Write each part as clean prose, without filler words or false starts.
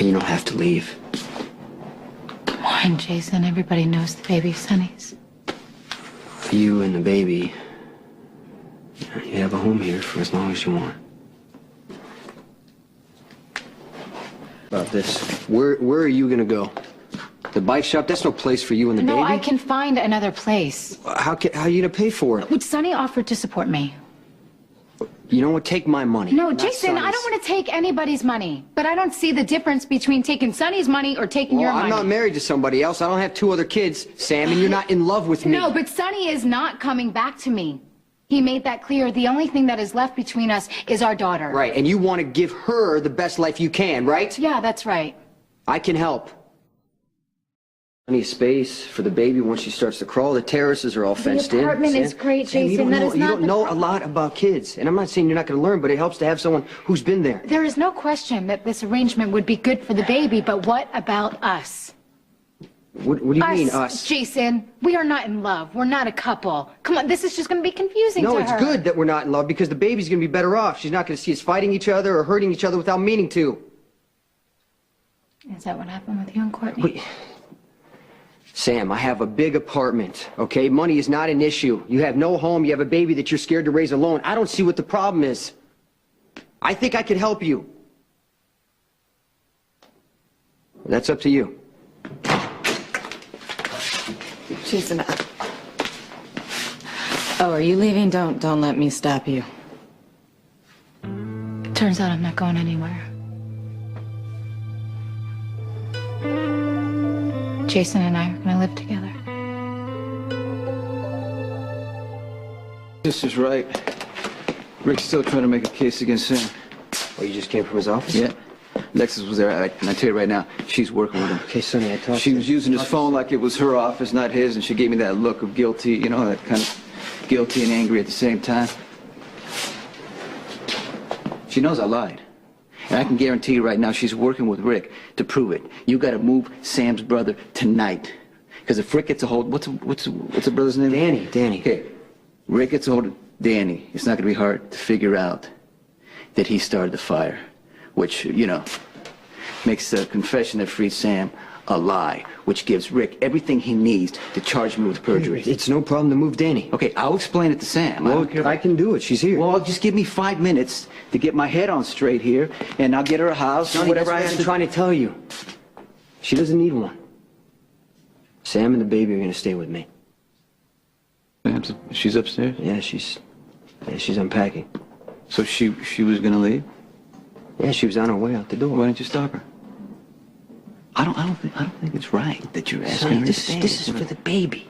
And you don't have to leave. Come on, Jason. Everybody knows the baby's Sonny's. You and the baby, you have a home here for as long as you want. About this, where are you gonna go? The bike shop? That's no place for you and the baby. No, I can find another place. How are you gonna pay for it? Would Sonny offer to support me? You know what? Take my money. No, Jason, I don't want to take anybody's money. But I don't see the difference between taking Sonny's money or taking your money. I'm not married to somebody else. I don't have 2 other kids, Sam, and you're not in love with me. No, but Sonny is not coming back to me. He made that clear. The only thing that is left between us is our daughter. Right, and you want to give her the best life you can, right? Yeah, that's right. I can help. I need space for the baby once she starts to crawl. The terraces are all fenced in. The apartment is great, Jason. You don't know a lot about kids. And I'm not saying you're not going to learn, but it helps to have someone who's been there. There is no question that this arrangement would be good for the baby, but what about us? What do you mean, us? Jason, we are not in love. We're not a couple. Come on, this is just going to be confusing to her. No, it's good that we're not in love because the baby's going to be better off. She's not going to see us fighting each other or hurting each other without meaning to. Is that what happened with you and Courtney? Sam, I have a big apartment, okay? Money is not an issue. You have no home. You have a baby that you're scared to raise alone. I don't see what the problem is. I think I could help you. That's up to you. Jason, oh, are you leaving? Don't let me stop you. Turns out I'm not going anywhere. Jason and I are going to live together. This is right. Rick's still trying to make a case against Sam. Oh, you just came from his office? Yeah. Lexus was there, and I tell you right now, she's working with him. Okay, Sonny, I talked to She was using his phone like it was her office, not his, and she gave me that look of guilty, you know, that kind of guilty and angry at the same time. She knows I lied. And I can guarantee you right now she's working with Rick to prove it. You got to move Sam's brother tonight. Because if Rick gets a hold... What's the brother's name? Danny. Okay. Rick gets a hold of Danny. It's not going to be hard to figure out that he started the fire. Which, you know, makes the confession that freed Sam a lie. Which gives Rick everything he needs to charge me with perjury. It's no problem to move Danny. Okay, I'll explain it to Sam. Well, I can do it. She's here. Well, just give me 5 minutes to get my head on straight here, and I'll get her a house, Sonny, whatever that's I what have I'm to... trying to tell you. She doesn't need one. Sam and the baby are going to stay with me. She's upstairs? Yeah, she's unpacking. So she was going to leave? Yeah, she was on her way out the door. Why didn't you stop her? I don't think it's right that you're asking her to stay. This is for the baby.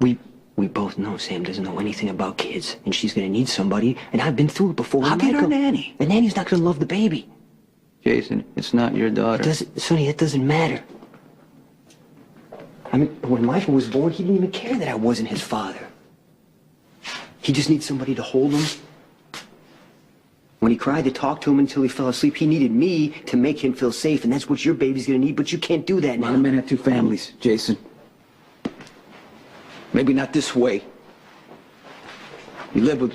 We both know Sam doesn't know anything about kids, and she's going to need somebody, and I've been through it before. I'll get her a nanny. The nanny's not going to love the baby. Jason, it's not your daughter. Sonny, it doesn't matter. I mean, when Michael was born, he didn't even care that I wasn't his father. He just needs somebody to hold him. When he cried, to talk to him until he fell asleep, he needed me to make him feel safe, and that's what your baby's going to need, but you can't do that now. A lot of men have 2 families, Jason. Maybe not this way. You live with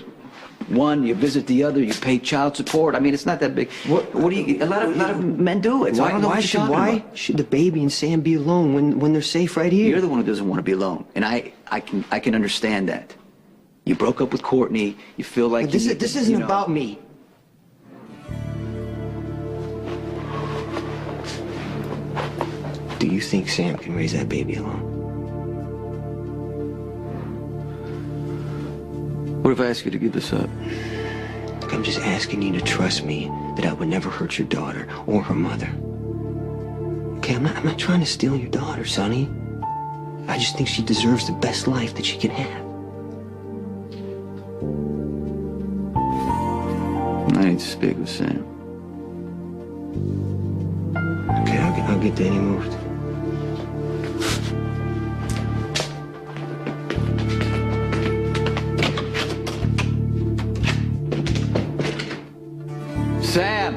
one, you visit the other, you pay child support. I mean, it's not that big. What do you... A lot of men do it. So I don't know what you're talking about. Why should the baby and Sam be alone when they're safe right here? You're the one who doesn't want to be alone, and I can understand that. You broke up with Courtney. You feel like... But this isn't about me. Do you think Sam can raise that baby alone? What if I ask you to give this up? Look, I'm just asking you to trust me that I would never hurt your daughter or her mother. Okay, I'm not trying to steal your daughter, Sonny. I just think she deserves the best life that she can have. I need to speak with Sam. Okay, I'll get Danny moved. Sam!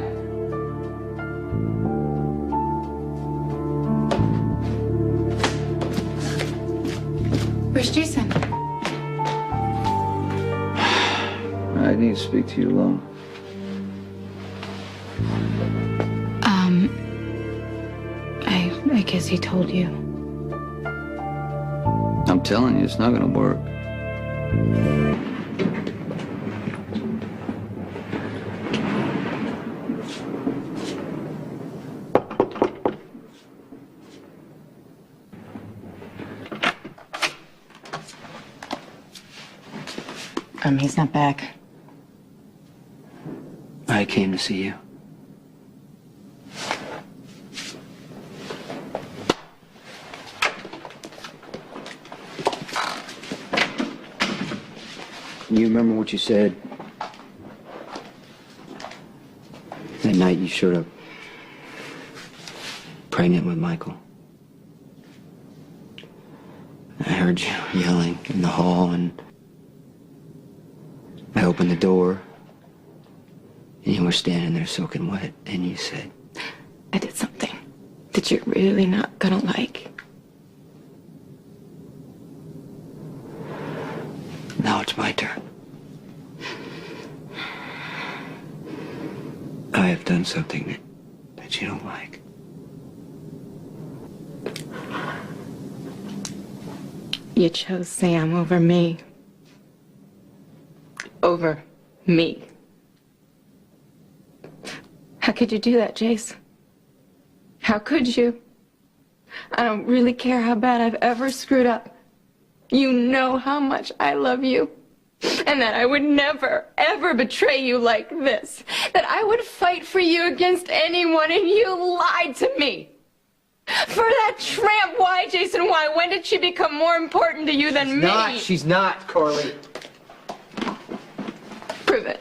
Where's Jason? I need to speak to you alone. I guess he told you. I'm telling you, it's not gonna work. He's not back. I came to see you. You remember what you said that night you showed up pregnant with Michael? I heard you yelling in the hall, and I opened the door, and you were standing there soaking wet, and you said, I did something that you're really not gonna like. now it's my turn. I have done something that you don't like. You chose Sam over me. Over me. How could you do that, Jace? How could you? I don't really care how bad I've ever screwed up. You know how much I love you. And that I would never, ever betray you like this. That I would fight for you against anyone, and you lied to me. For that tramp, why, Jason, why? When did she become more important to you than me? She's not, Carly. Prove it.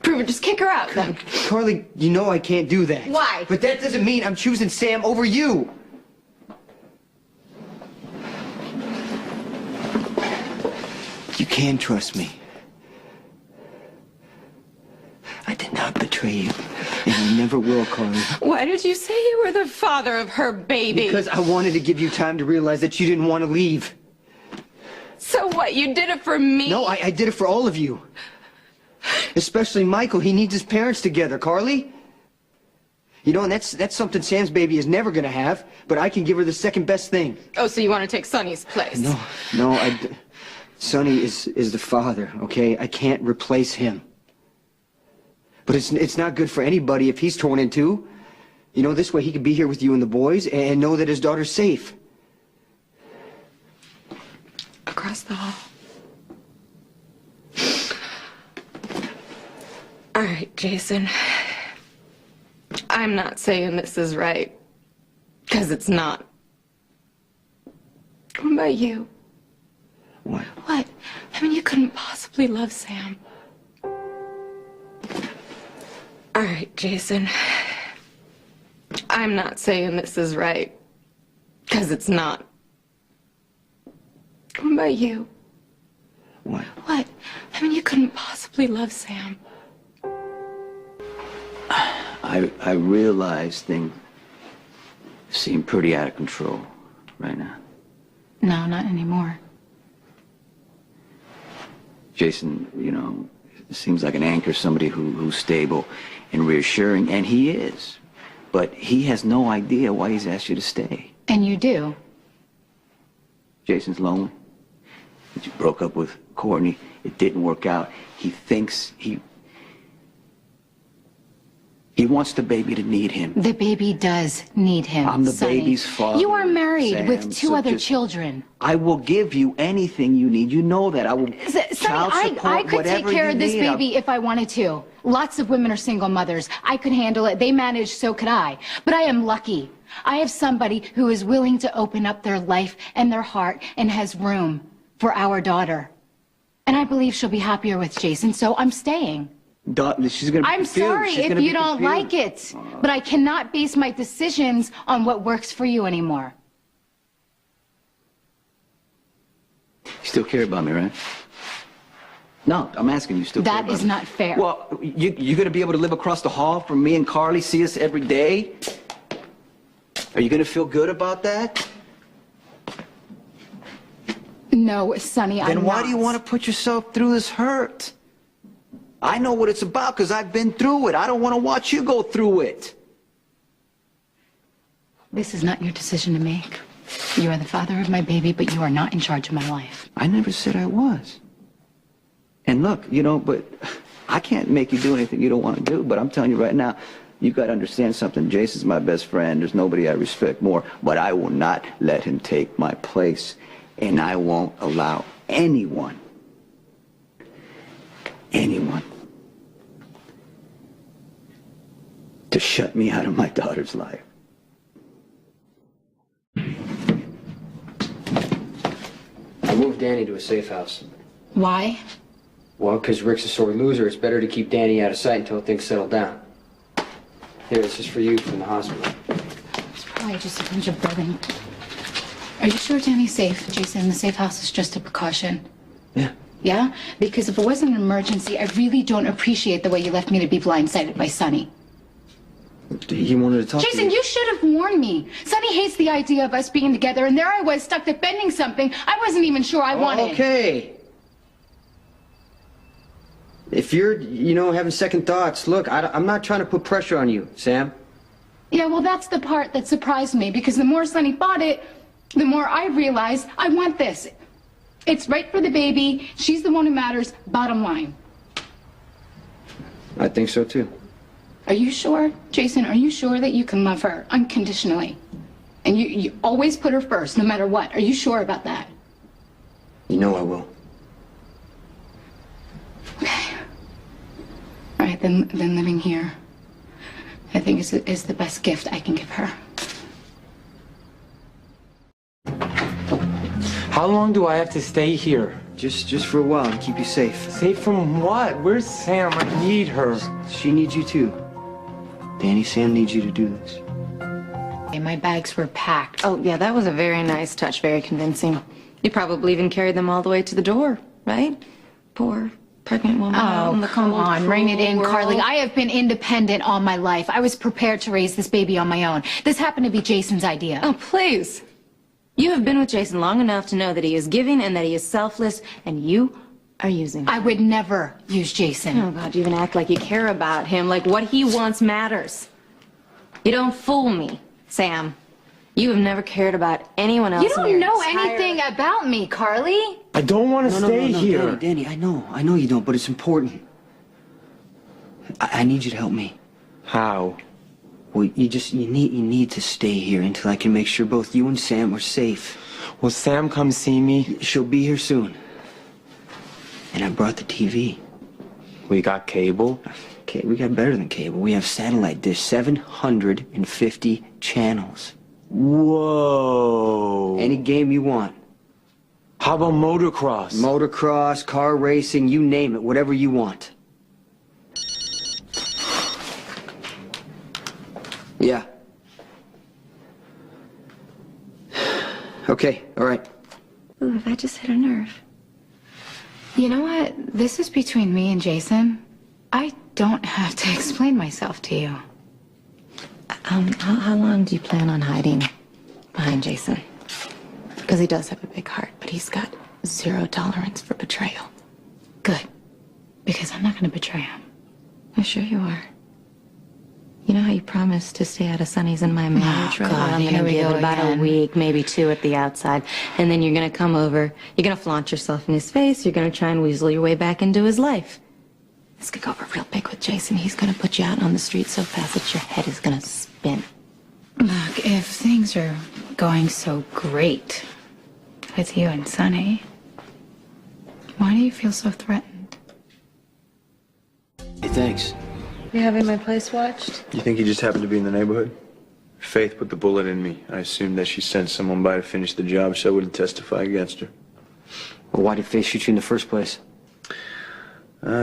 Prove it. Just kick her out, then. Carly, you know I can't do that. Why? But that doesn't mean I'm choosing Sam over you. You can trust me. I did not betray you, and I never will, Carly. Why did you say you were the father of her baby? Because I wanted to give you time to realize that you didn't want to leave. So what? You did it for me? No, I did it for all of you. Especially Michael. He needs his parents together, Carly. You know, and that's something Sam's baby is never going to have, but I can give her the second best thing. Oh, so you want to take Sonny's place? No, Sonny is the father, okay? I can't replace him. But it's not good for anybody if he's torn in two. You know, this way he can be here with you and the boys and know that his daughter's safe. Across the hall. All right, Jason. I'm not saying this is right, because it's not. What about you? What? What? I mean, you couldn't possibly love Sam. All right, Jason. I'm not saying this is right, because it's not. What about you? What? What? I mean, you couldn't possibly love Sam. I realize things seem pretty out of control right now. No, not anymore. Jason, you know, seems like an anchor, somebody who's stable and reassuring, and he is. But he has no idea why he's asked you to stay. And you do. Jason's lonely. He broke up with Courtney. It didn't work out. He thinks he wants the baby to need him. The baby does need him. I'm the Sonny. baby's father. You are married Sam, with two so other just- children. I will give you anything you need. You know that. I will. Sonny, child support, I could take whatever care you of this need. baby if I wanted to. Lots of women are single mothers. I could handle it. They manage, so could I. But I am lucky. I have somebody who is willing to open up their life and their heart and has room for our daughter. And I believe she'll be happier with Jason, so I'm staying. She's gonna be I'm confused. sorry She's if gonna you be don't confused. like it, but I cannot base my decisions on what works for you anymore. You still care about me, right? No, I'm asking you. Still care That about is me? not fair. Well, you're gonna be able to live across the hall from me and Carly, see us every day? Are you gonna feel good about that? No, Sonny, I'm not. Then why do you want to put yourself through this hurt? I know what it's about because I've been through it. I don't want to watch you go through it. This is not your decision to make. You are the father of my baby, but you are not in charge of my life. I never said I was. And look, you know, but I can't make you do anything you don't want to do, but I'm telling you right now, you got to understand something. Jason's my best friend. There's nobody I respect more, but I will not let him take my place, and I won't allow anyone to shut me out of my daughter's life. I moved Danny to a safe house. Why? Well, because Rick's a sore loser. It's better to keep Danny out of sight until things settle down. Here, this is for you from the hospital. It's probably just a bunch of burden. Are you sure Danny's safe, Jason? The safe house is just a precaution. Yeah. Yeah? Because if it wasn't an emergency, I really don't appreciate the way you left me to be blindsided by Sonny. He wanted to talk to Jason, you should have warned me. Sonny hates the idea of us being together, and there I was stuck defending something I wasn't even sure I wanted. Okay. If you're, having second thoughts, look, I'm not trying to put pressure on you, Sam. Yeah, well, that's the part that surprised me, because the more Sonny fought it, the more I realized I want this. It's right for the baby. She's the one who matters, bottom line. I think so, too. Are you sure, Jason? Are you sure that you can love her unconditionally? And you always put her first, no matter what. Are you sure about that? You know I will. Okay. All right, then living here, I think is the best gift I can give her. How long do I have to stay here? Just for a while to keep you safe. Safe from what? Where's Sam? I need her. She needs you, too. Danny, Sam needs you to do this. Okay, my bags were packed. Oh, yeah, that was a very nice touch, very convincing. You probably even carried them all the way to the door, right? Poor pregnant woman. out in the Come cold, on, rein it in, cruel Carly. world. I have been independent all my life. I was prepared to raise this baby on my own. This happened to be Jason's idea. Oh, please. You have been with Jason long enough to know that he is giving and that he is selfless, and you are using him. I would never use Jason. Oh, God, you even act like you care about him, like what he wants matters. You don't fool me, Sam. You have never cared about anyone else. You don't know anything about me, Carly. I don't want to stay here. Danny, I know you don't, but it's important. I need you to help me. How? Well, you need to stay here until I can make sure both you and Sam are safe. Will Sam come see me? She'll be here soon. And I brought the TV. We got cable. Okay, we got better than cable. We have satellite dish, 750 channels. Whoa. Any game you want. How about motocross? Motocross, car racing, you name it, whatever you want. Yeah. Okay, all right. Ooh, that just hit a nerve. You know what? This is between me and Jason. I don't have to explain myself to you. How long do you plan on hiding behind Jason? Because he does have a big heart, but he's got 0 tolerance for betrayal. Good. Because I'm not going to betray him. I'm sure you are. You know how you promised to stay out of Sonny's and my marriage, right? God, I'm here gonna we give go it about again. a week, maybe 2 at the outside. And then you're gonna come over, you're gonna flaunt yourself in his face, you're gonna try and weasel your way back into his life. This could go over real big with Jason. He's gonna put you out on the street so fast that your head is gonna spin. Look, if things are going so great with you and Sonny, why do you feel so threatened? Hey, thanks. You having my place watched? You think he just happened to be in the neighborhood? Faith put the bullet in me. I assumed that she sent someone by to finish the job so I wouldn't testify against her. Well, why did Faith shoot you in the first place?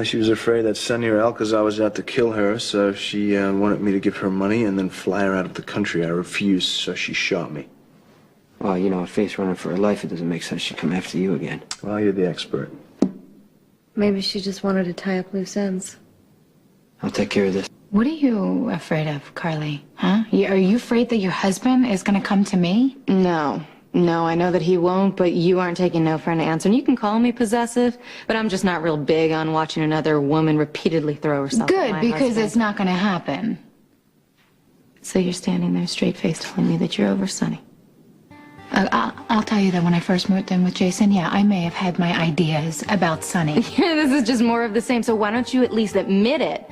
She was afraid that Sonny or Alcazar was out to kill her, so she wanted me to give her money and then fly her out of the country. I refused, so she shot me. Well, if Faith's running for her life, it doesn't make sense she'd come after you again. Well, you're the expert. Maybe she just wanted to tie up loose ends. I'll take care of this. What are you afraid of, Carly? Huh? Are you afraid that your husband is going to come to me? No, I know that he won't, but you aren't taking no for an answer. And you can call me possessive, but I'm just not real big on watching another woman repeatedly throw herself at Good, my because husband. it's not going to happen. So you're standing there straight-faced telling me that you're over Sonny. I'll tell you that when I first moved in with Jason, yeah, I may have had my ideas about Sonny. This is just more of the same, so why don't you at least admit it?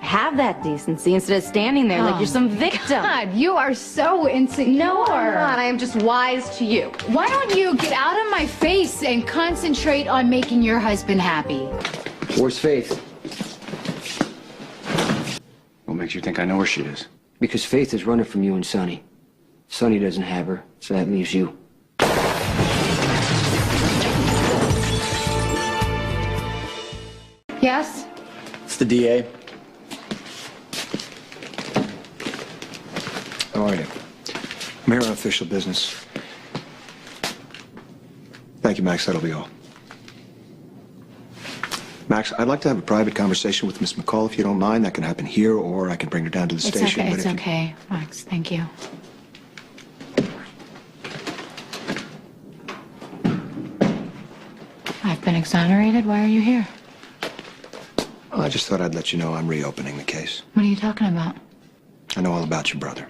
Have that decency instead of standing there like you're some victim. God, you are so insecure. No, I'm not. I am just wise to you. Why don't you get out of my face and concentrate on making your husband happy? Where's Faith? What makes you think I know where she is? Because Faith is running from you and Sonny. Sonny doesn't have her, so that leaves you. Yes? It's the DA. How are you? I'm here on official business. Thank you, Max. That'll be all. Max, I'd like to have a private conversation with Miss McCall, if you don't mind. That can happen here, or I can bring her down to the station. Okay, but it's if you- okay, Max. Thank you. I've been exonerated. Why are you here? Well, I just thought I'd let you know I'm reopening the case. What are you talking about? I know all about your brother.